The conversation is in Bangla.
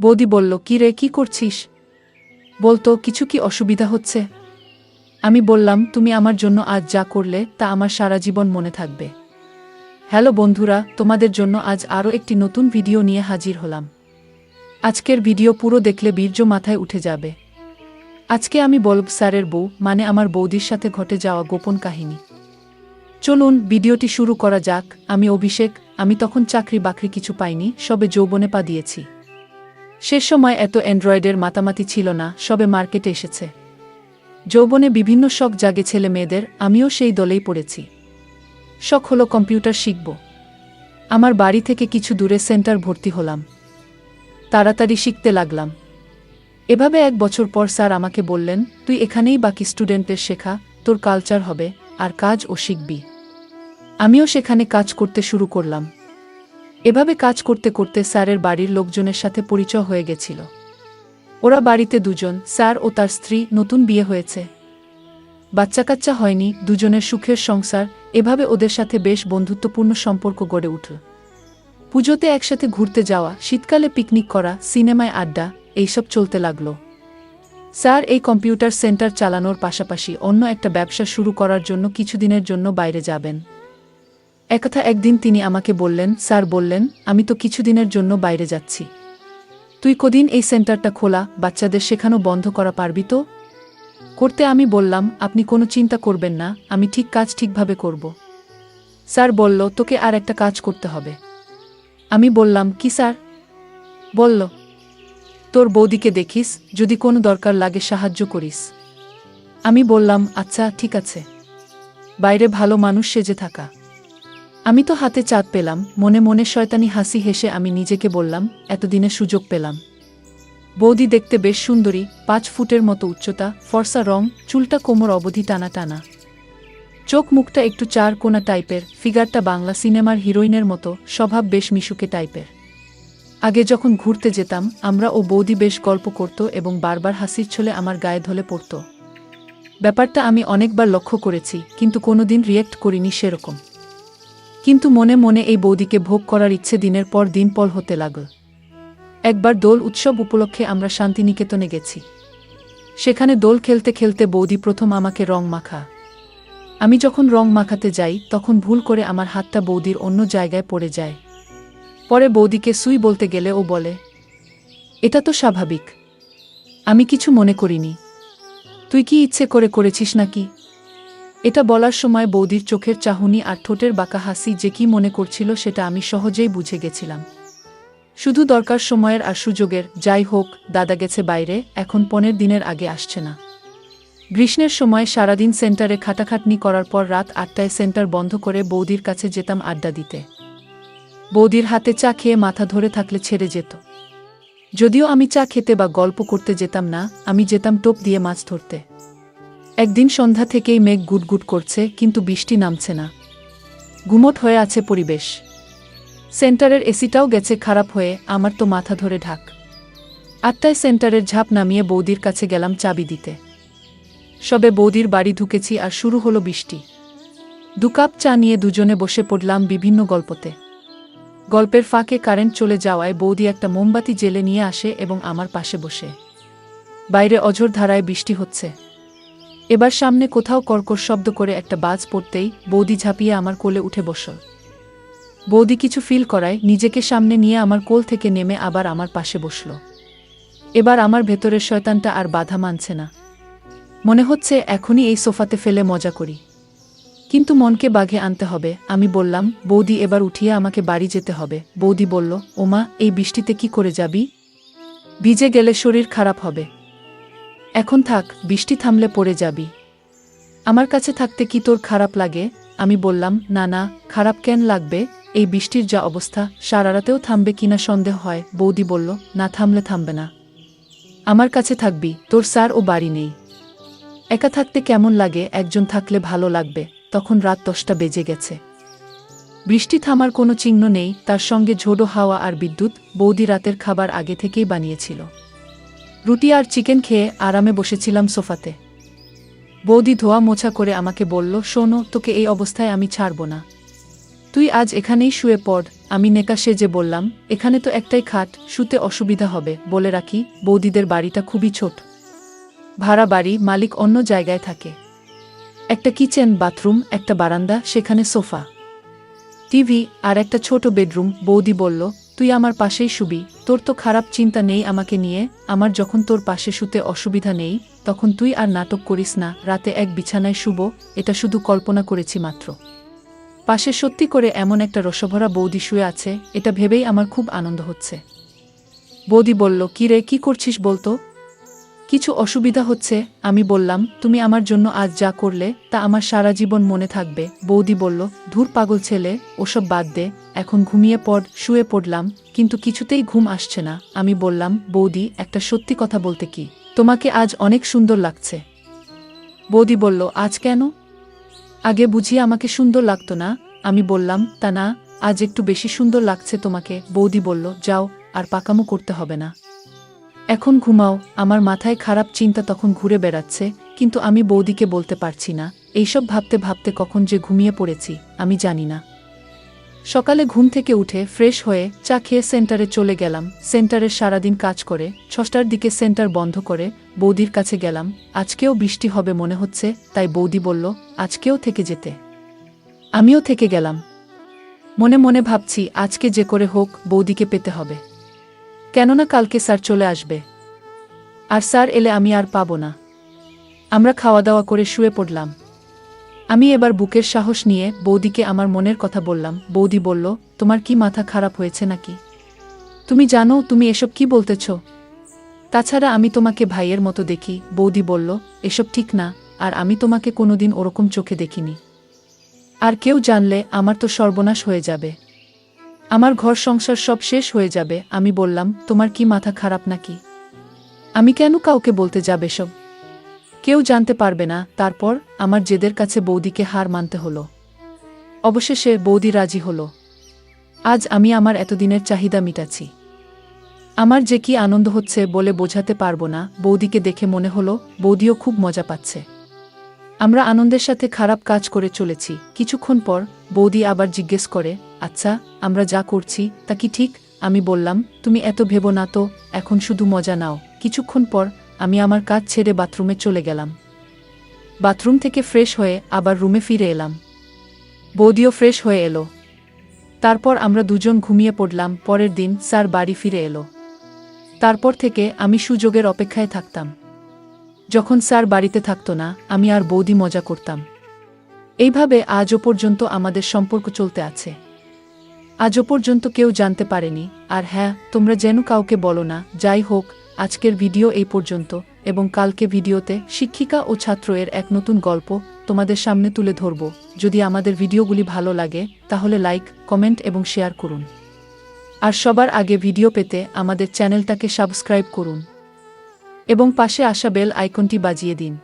বৌদি বলল, কি রে, কি করছিস? বলতো, কিছু কি অসুবিধা হচ্ছে? আমি বললাম, তুমি আমার জন্য আজ যা করলে তা আমার সারা জীবন মনে থাকবে। হ্যালো বন্ধুরা, তোমাদের জন্য আজ আরও একটি নতুন ভিডিও নিয়ে হাজির হলাম। আজকের ভিডিও পুরো দেখলে বীর্য মাথায় উঠে যাবে। আজকে আমি বলব স্যারের বউ মানে আমার বৌদির সাথে ঘটে যাওয়া গোপন কাহিনী। চলুন ভিডিওটি শুরু করা যাক। আমি অভিষেক। আমি তখন চাকরি বাকরি কিছু পাইনি, সবে যৌবনে পা দিয়েছি। সে সময় এত অ্যান্ড্রয়েডের মাতামাতি ছিল না, সবে মার্কেটে এসেছে। যৌবনে বিভিন্ন শখ জাগে ছেলে মেয়েদের, আমিও সেই দলেই পড়েছি। শখ হলো কম্পিউটার শিখব। আমার বাড়ি থেকে কিছু দূরে সেন্টার ভর্তি হলাম। তাড়াতাড়ি শিখতে লাগলাম। এভাবে 1 বছর পর স্যার আমাকে বললেন, তুই এখানেই বাকি স্টুডেন্টদের শেখা, তোর কালচার হবে, আর কাজও শিখবি। আমিও সেখানে কাজ করতে শুরু করলাম। এভাবে কাজ করতে করতে স্যারের বাড়ির লোকজনের সাথে পরিচয় হয়ে গেছিল। ওরা বাড়িতে দুজন, স্যার ও তার স্ত্রী, নতুন বিয়ে হয়েছে। বাচ্চা কাচ্চা হয়নি, দুজনের সুখের সংসার। এভাবে ওদের সাথে বেশ বন্ধুত্বপূর্ণ সম্পর্ক গড়ে উঠল। পুজোতে একসাথে ঘুরতে যাওয়া, শীতকালে পিকনিক করা, সিনেমায় আড্ডা, এইসব চলতে লাগল। স্যার এই কম্পিউটার সেন্টার চালানোর পাশাপাশি অন্য একটা ব্যবসা শুরু করার জন্য কিছুদিনের জন্য বাইরে যাবেন। একদিন তিনি আমাকে বললেন, স্যার বললেন, আমি তো কিছুদিনের জন্য বাইরে যাচ্ছি। তুই কদিন এই সেন্টারটা খোলা, বাচ্চাদের শেখানো বন্ধ করা পারবি তো? করতে আমি বললাম, আপনি কোনো চিন্তা করবেন না, আমি ঠিক কাজ ঠিকভাবে করব। স্যার বলল, তোকে আর একটা কাজ করতে হবে। আমি বললাম, কি স্যার? বলল, তোর বৌদিকে দেখিস, যদি কোনো দরকার লাগে সাহায্য করিস। আমি বললাম, আচ্ছা ঠিক আছে। বাইরে ভালো মানুষ সেজে থাকা। আমি তো হাতে চাঁদ পেলাম। মনে মনে শয়তানি হাসি হেসে আমি নিজেকে বললাম, এতদিনে সুযোগ পেলাম। বৌদি দেখতে বেশ সুন্দরী, 5 ফুটের মতো উচ্চতা, ফর্সা রং, চুলটা কোমর অবধি টানা টানা, চোখ মুখটা একটু 4 কোনা টাইপের, ফিগারটা বাংলা সিনেমার হিরোইনের মতো, স্বভাব বেশ মিশুকে টাইপের। আগে যখন ঘুরতে যেতাম আমরা, ও বৌদি বেশ গল্প করত এবং বারবার হাসির ছলে আমার গায়ে ঢলে পড়ত। ব্যাপারটা আমি অনেকবার লক্ষ্য করেছি, কিন্তু কোনোদিন রিয়েক্ট করিনি সেরকম। কিন্তু মনে মনে এই বৌদিকে ভোগ করার ইচ্ছে দিনের পর দিন পল হতে লাগল। একবার দোল উৎসব উপলক্ষে আমরা শান্তিনিকেতনে গেছি। সেখানে দোল খেলতে খেলতে বৌদি প্রথম আমাকে রং মাখা। আমি যখন রং মাখাতে যাই তখন ভুল করে আমার হাতটা বৌদির অন্য জায়গায় পড়ে যায়। পরে বৌদিকে সুই বলতে গেলে ও বলে, এটা তো স্বাভাবিক। আমি কিছু মনে করিনি। তুই কি ইচ্ছে করে করেছিস নাকি? এটা বলার সময় বৌদির চোখের চাহনি আর ঠোঁটের বাঁকা হাসি যে কি মনে করছিল সেটা আমি সহজেই বুঝে গেছিলাম। শুধু দরকার সময়ের আর সুযোগের। যাই হোক, দাদা গেছে বাইরে, এখন 15 দিনের আগে আসছে না। গ্রীষ্মের সময় সারাদিন সেন্টারে খাটাখাটনি করার পর রাত 8টায় সেন্টার বন্ধ করে বৌদির কাছে যেতাম আড্ডা দিতে। বৌদির হাতে চা খেয়ে মাথা ধরে থাকলে ছেড়ে যেত। যদিও আমি চা খেতে বা গল্প করতে যেতাম না, আমি যেতাম টোপ দিয়ে মাছ ধরতে। একদিন সন্ধ্যা থেকেই মেঘ গুটগুট করছে, কিন্তু বৃষ্টি নামছে না। গুমোট হয়ে আছে পরিবেশ। সেন্টারের এসিটাও গেছে খারাপ হয়ে, আমার তো মাথা ধরে ঢাক। 8টায় সেন্টারের ঝাঁপ নামিয়ে বৌদির কাছে গেলাম চাবি দিতে। সবে বৌদির বাড়ি ঢুকেছি আর শুরু হলো বৃষ্টি। 2 কাপ চা নিয়ে দুজনে বসে পড়লাম বিভিন্ন গল্পতে। গল্পের ফাঁকে কারেন্ট চলে যাওয়ায় বৌদি একটা মোমবাতি জেলে নিয়ে আসে এবং আমার পাশে বসে। বাইরে অঝোর ধারায় বৃষ্টি হচ্ছে। এবার সামনে কোথাও কর্কশ শব্দ করে একটা বাজ পড়তেই বৌদি ঝাঁপিয়ে আমার কোলে উঠে বসল। বৌদি কিছু ফিল করায় নিজেকে সামনে নিয়ে আমার কোল থেকে নেমে আবার আমার পাশে বসল। এবার আমার ভেতরের শয়তানটা আর বাধা মানছে না। মনে হচ্ছে এখনই এই সোফাতে ফেলে মজা করি, কিন্তু মনকে বাঘে আনতে হবে। আমি বললাম, বৌদি এবার উঠিয়ে আমাকে বাড়ি যেতে হবে। বৌদি বলল, ওমা, এই বৃষ্টিতে কি করে যাবি? ভিজে গেলে শরীর খারাপ হবে। এখন থাক, বৃষ্টি থামলে পড়ে যাবি। আমার কাছে থাকতে কি তোর খারাপ লাগে? আমি বললাম, না না, খারাপ কেন লাগবে? এই বৃষ্টির যা অবস্থা, সারা রাতেও থামবে কিনা সন্দেহ হয়। বৌদি বলল, না থামলে থামবে না, আমার কাছে থাকবি। তোর স্যার ও বাড়ি নেই। একা থাকতে কেমন লাগে? একজন থাকলে ভালো লাগবে। তখন রাত 10টা বেজে গেছে। বৃষ্টি থামার কোনো চিহ্ন নেই, তার সঙ্গে ঝোড়ো হাওয়া আর বিদ্যুৎ। বৌদি রাতের খাবার আগে থেকেই বানিয়েছিল। রুটি আর চিকেন খেয়ে আরামে বসেছিলাম সোফাতে। বৌদি ধোয়া মোছা করে আমাকে বলল, শোনো, তোকে এই অবস্থায় আমি ছাড়ব না। তুই আজ এখানেই শুয়ে পড়, আমি নেকা সেজে বললাম, এখানে তো একটাই খাট, শুতে অসুবিধা হবে। বলে রাখি, বৌদিদের বাড়িটা খুবই ছোট, ভাড়া বাড়ি, মালিক অন্য জায়গায় থাকে। একটা কিচেন, বাথরুম, একটা বারান্দা, সেখানে সোফা, টিভি আর একটা ছোট বেডরুম। বৌদি বলল, তুই আমার পাশেই শুবি, তোর তো খারাপ চিন্তা নেই আমাকে নিয়ে। আমার যখন তোর পাশে শুতে অসুবিধা নেই, তখন তুই আর নাটক করিস না। রাতে এক বিছানায় শুব, এটা শুধু কল্পনা করেছি মাত্র। পাশে সত্যি করে এমন একটা রসভরা বৌদি শুয়ে আছে, এটা ভেবেই আমার খুব আনন্দ হচ্ছে। বৌদি বলল, কি রে, কি করছিস বলতো? কিছু অসুবিধা হচ্ছে? আমি বললাম, তুমি আমার জন্য আজ যা করলে তা আমার সারা জীবন মনে থাকবে। বৌদি বলল, ধুর পাগল ছেলে, ওসব বাদ দে, এখন ঘুমিয়ে পড়। শুয়ে পড়লাম, কিন্তু কিছুতেই ঘুম আসছে না। আমি বললাম, বৌদি, একটা সত্যি কথা বলতে কি, তোমাকে আজ অনেক সুন্দর লাগছে। বৌদি বলল, আজ কেন? আগে বুঝি আমাকে সুন্দর লাগতো না? আমি বললাম, তা না, আজ একটু বেশি সুন্দর লাগছে তোমাকে। বৌদি বলল, যাও, আর পাকামো করতে হবে না, এখন ঘুমাও। আমার মাথায় খারাপ চিন্তা তখন ঘুরে বেড়াচ্ছে, কিন্তু আমি বৌদিকে বলতে পারছি না। এইসব ভাবতে ভাবতে কখন যে ঘুমিয়ে পড়েছি আমি জানি না। সকালে ঘুম থেকে উঠে ফ্রেশ হয়ে চা খেয়ে সেন্টারে চলে গেলাম। সেন্টারের সারাদিন কাজ করে 6টার দিকে সেন্টার বন্ধ করে বৌদির কাছে গেলাম। আজকেও বৃষ্টি হবে মনে হচ্ছে, তাই বৌদি বলল, আজকেও থেকে যেতে। আমিও থেকে গেলাম। মনে মনে ভাবছি, আজকে যে করে হোক বৌদিকে পেতে হবে, কেননা কালকে স্যার চলে আসবে, আর স্যার এলে আমি আর পাবো না। আমরা খাওয়া দাওয়া করে শুয়ে পড়লাম। আমি এবার বুকের সাহস নিয়ে বৌদিকে আমার মনের কথা বললাম। বৌদি বলল, তোমার কি মাথা খারাপ হয়েছে নাকি? তুমি জানো তুমি এসব কি বলতেছ? তাছাড়া আমি তোমাকে ভাইয়ের মতো দেখি। বৌদি বলল, এসব ঠিক না, আর আমি তোমাকে কোনোদিন ওরকম চোখে দেখিনি। আর কেউ জানলে আমার তো সর্বনাশ হয়ে যাবে, আমার ঘর সংসার সব শেষ হয়ে যাবে। আমি বললাম, তোমার কি মাথা খারাপ নাকি? আমি কেন কাউকে বলতে যাবে সব? কেউ জানতে পারবে না। তারপর আমার জেদের কাছে বৌদিকে হার মানতে হলো। অবশেষে বৌদি রাজি হলো। আজ আমি আমার এতদিনের চাহিদা মিটাচ্ছি। আমার যে কি আনন্দ হচ্ছে বলে বোঝাতে পারবো না। বৌদিকে দেখে মনে হলো বৌদিও খুব মজা পাচ্ছে। আমরা আনন্দের সাথে খারাপ কাজ করে চলেছি। কিছুক্ষণ পর বৌদি আবার জিজ্ঞেস করে, আচ্ছা, আমরা যা করছি তা কি ঠিক? আমি বললাম, তুমি এত ভেবো না তো, এখন শুধু মজা নাও। কিছুক্ষণ পর আমি আমার কাজ ছেড়ে বাথরুমে চলে গেলাম। বাথরুম থেকে ফ্রেশ হয়ে আবার রুমে ফিরে এলাম। বৌদিও ফ্রেশ হয়ে এলো। তারপর আমরা দুজন ঘুমিয়ে পড়লাম। পরের দিন স্যার বাড়ি ফিরে এলো। তারপর থেকে আমি সুযোগের অপেক্ষায় থাকতাম। যখন স্যার বাড়িতে থাকতো না, আমি আর বৌদি মজা করতাম। এইভাবে আজও পর্যন্ত আমাদের সম্পর্ক চলতে আছে। আজও পর্যন্ত কেউ জানতে পারেনি। আর হ্যাঁ, তোমরা যেন কাউকে বলো না। যাই হোক, আজকের ভিডিও এই পর্যন্ত, এবং কালকে ভিডিওতে শিক্ষিকা ও ছাত্র এর এক নতুন গল্প তোমাদের সামনে তুলে ধরব। যদি আমাদের ভিডিওগুলি ভালো লাগে তাহলে লাইক, কমেন্ট এবং শেয়ার করুন। আর সবার আগে ভিডিও পেতে আমাদের চ্যানেলটাকে সাবস্ক্রাইব করুন এবং পাশে আসা বেল আইকনটি বাজিয়ে দিন।